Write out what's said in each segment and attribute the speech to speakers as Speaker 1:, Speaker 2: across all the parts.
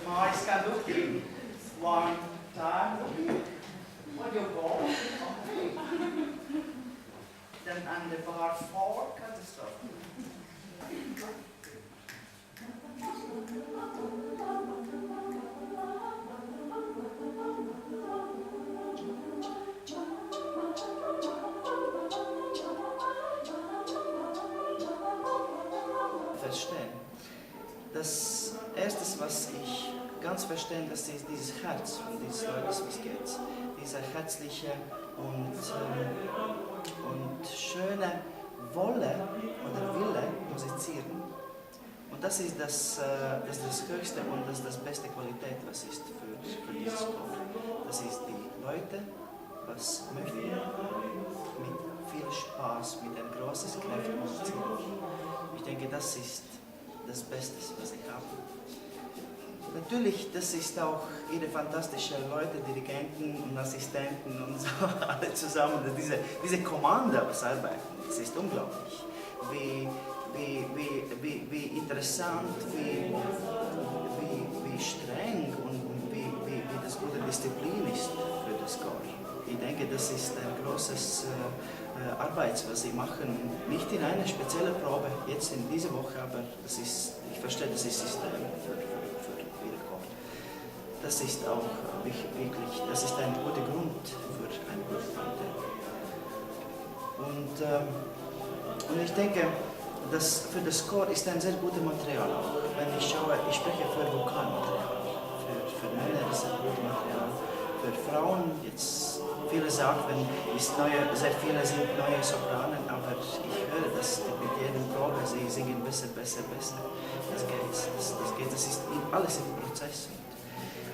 Speaker 1: Mais can looking. One time looking. What you go? Then and the bar 4 cut the stuff. Verstehen. Das Erste, was ich ganz verstehe, das ist dieses Herz von diesen Leuten, was geht. Dieser herzliche und schöne Wolle oder Wille musizieren. Und das ist das Höchste und das beste Qualität, was ist für dieses Chor. Das ist die Leute, was möchten mit viel Spaß, mit einem großen Kraft musizieren. Ich denke, das ist das Beste, was ich habe. Natürlich, das ist auch ihre fantastischen Leute, Dirigenten und Assistenten und so, alle zusammen, diese Kommando, was arbeiten, das ist unglaublich. Wie interessant, wie streng und wie das gute Disziplin ist für das Chor. Ich denke, das ist ein großes Arbeit, was sie machen, nicht in einer speziellen Probe, jetzt in dieser Woche, aber ich verstehe, das ist System für ihre Chor. Das ist auch wirklich, das ist ein guter Grund für eine gute Qualität. Und ich denke, dass für das Chor ist ein sehr gutes Material auch. Wenn ich schaue, ich spreche für Vokalmaterial. Für Männer ist ein gutes Material. Für Frauen, jetzt viele sagen, sehr viele sind neue Sopranen, aber ich höre, dass mit jedem Probe sie singen besser. Das ist alles im Prozess.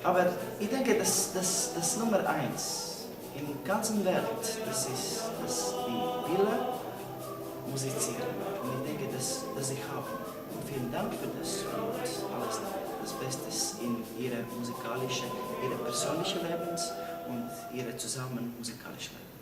Speaker 1: Aber ich denke, das Nummer 1 in der ganzen Welt, das ist die Wille musizieren. Und ich denke, dass ich habe. Und vielen Dank für das und alles das Beste in ihre persönlichen Lebens und ihre zusammen musikalischen Leben.